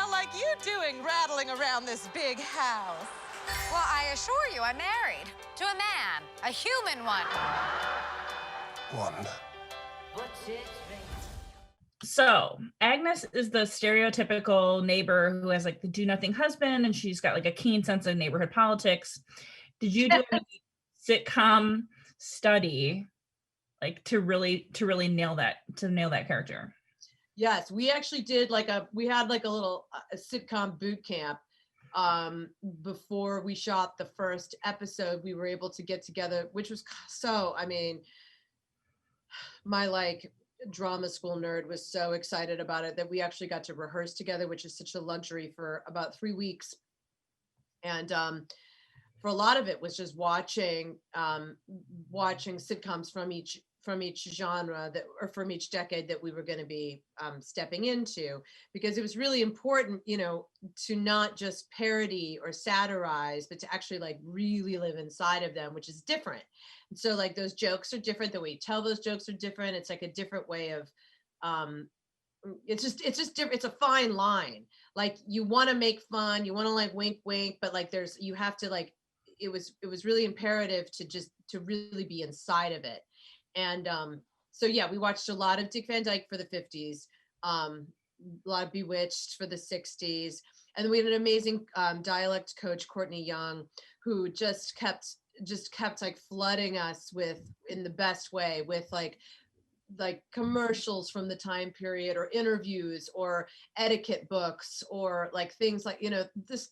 hell like you doing rattling around this big house? Well, I assure you, I'm married to a man, a human one. Wanda. So Agnes is the stereotypical neighbor who has like the do-nothing husband, and she's got like a keen sense of neighborhood politics. Did you do any sitcom study like to really nail that character? Yes, we actually did we had like a little a sitcom boot camp before we shot the first episode. We were able to get together, which was so, I mean, my like drama school nerd was so excited about it that we actually got to rehearse together, which is such a luxury, for about 3 weeks. And for a lot of it was just watching sitcoms from each genre or from each decade that we were going to be stepping into, because it was really important, to not just parody or satirize, but to actually like really live inside of them, which is different. And so like those jokes are different, the way you tell those jokes are different. It's like a different way of it's just different. It's a fine line. Like you want to make fun, you want to like wink wink, but like you have to like, it was really imperative to really be inside of it. And so yeah, we watched a lot of Dick Van Dyke for the 50s, a lot of Bewitched for the 60s, and we had an amazing dialect coach, Courtney Young, who just kept like flooding us with, in the best way, with like commercials from the time period, or interviews, or etiquette books, or like things like, this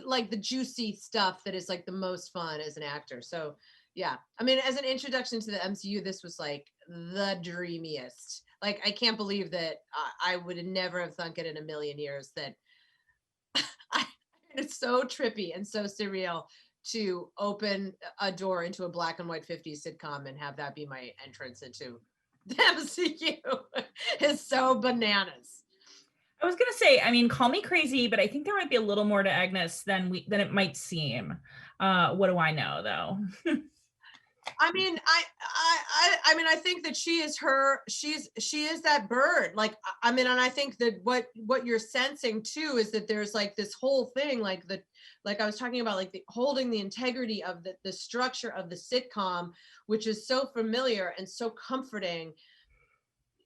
like the juicy stuff that is like the most fun as an actor. So yeah, I mean, as an introduction to the MCU, this was like the dreamiest. Like, I can't believe that I would never have thunk it in a million years that it's so trippy and so surreal to open a door into a black and white 50s sitcom and have that be my entrance into the MCU. Is so bananas. I was gonna say, I mean, call me crazy, but I think there might be a little more to Agnes than it might seem. What do I know, though? I mean, I mean, I think that she is that bird. Like, I mean, and I think that what you're sensing too is that there's like this whole thing, like I was talking about, like holding the integrity of the structure of the sitcom, which is so familiar and so comforting.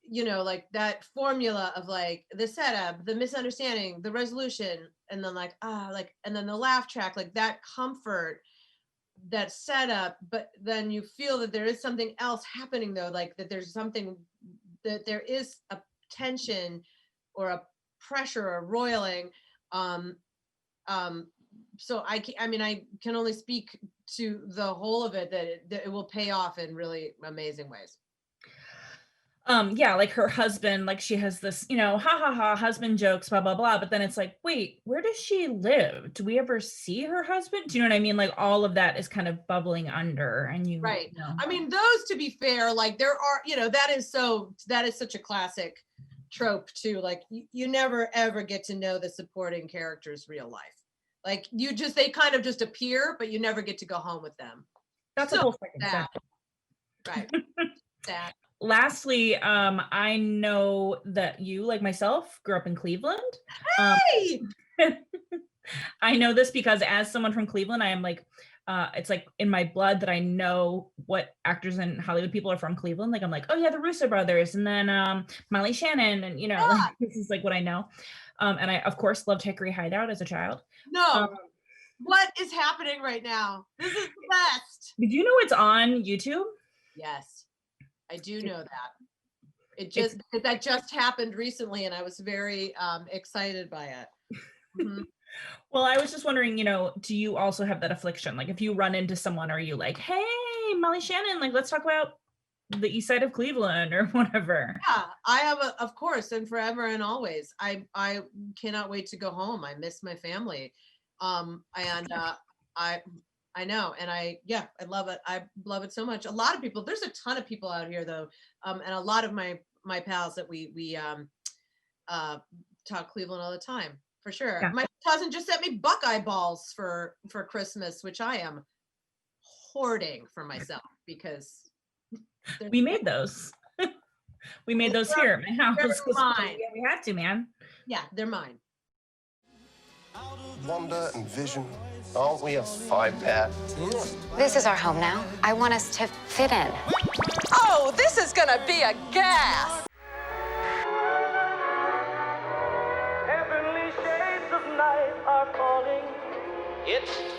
Like that formula of like the setup, the misunderstanding, the resolution, and then and then the laugh track, like that comfort, that setup, but then you feel that there is something else happening, though, like that there's something, that there is a tension or a pressure or roiling. So I can only speak to the whole of it, that it will pay off in really amazing ways. Yeah, like her husband, like she has this, ha ha ha, husband jokes, blah blah blah, but then it's like, wait, where does she live? Do we ever see her husband? Do you know what I mean? Like all of that is kind of bubbling under, and right. I mean, those, to be fair, like there are, that is such a classic trope too. Like you never ever get to know the supporting character's real life. Like they kind of just appear, but you never get to go home with them. That's a whole second sad. Right. Sad. Lastly, I know that you, like myself, grew up in Cleveland. Hey! I know this because as someone from Cleveland, I am like, it's like in my blood that I know what actors and Hollywood people are from Cleveland. Like I'm like, oh yeah, the Russo brothers, and then Molly Shannon, and like, this is like what I know. And I of course loved Hickory Hideout as a child. No. What is happening right now? This is the best. Did you know it's on YouTube? Yes. I do know that. That just happened recently, and I was very excited by it. Mm-hmm. Well, I was just wondering, do you also have that affliction? Like if you run into someone, are you like, hey, Molly Shannon, like let's talk about the east side of Cleveland or whatever? Yeah, I have of course, and forever and always. I cannot wait to go home. I miss my family. I know. And I love it. I love it so much. A lot of people, there's a ton of people out here though. And a lot of my pals that we talk Cleveland all the time, for sure. Yeah. My cousin just sent me Buckeye balls for Christmas, which I am hoarding for myself because we made those. We made those here at my house. They're mine. We had to, man. Yeah, they're mine. Wanda and Vision, aren't we a five-pair? This is our home now. I want us to fit in. Oh, this is gonna be a gas! Heavenly shades of night are calling. It's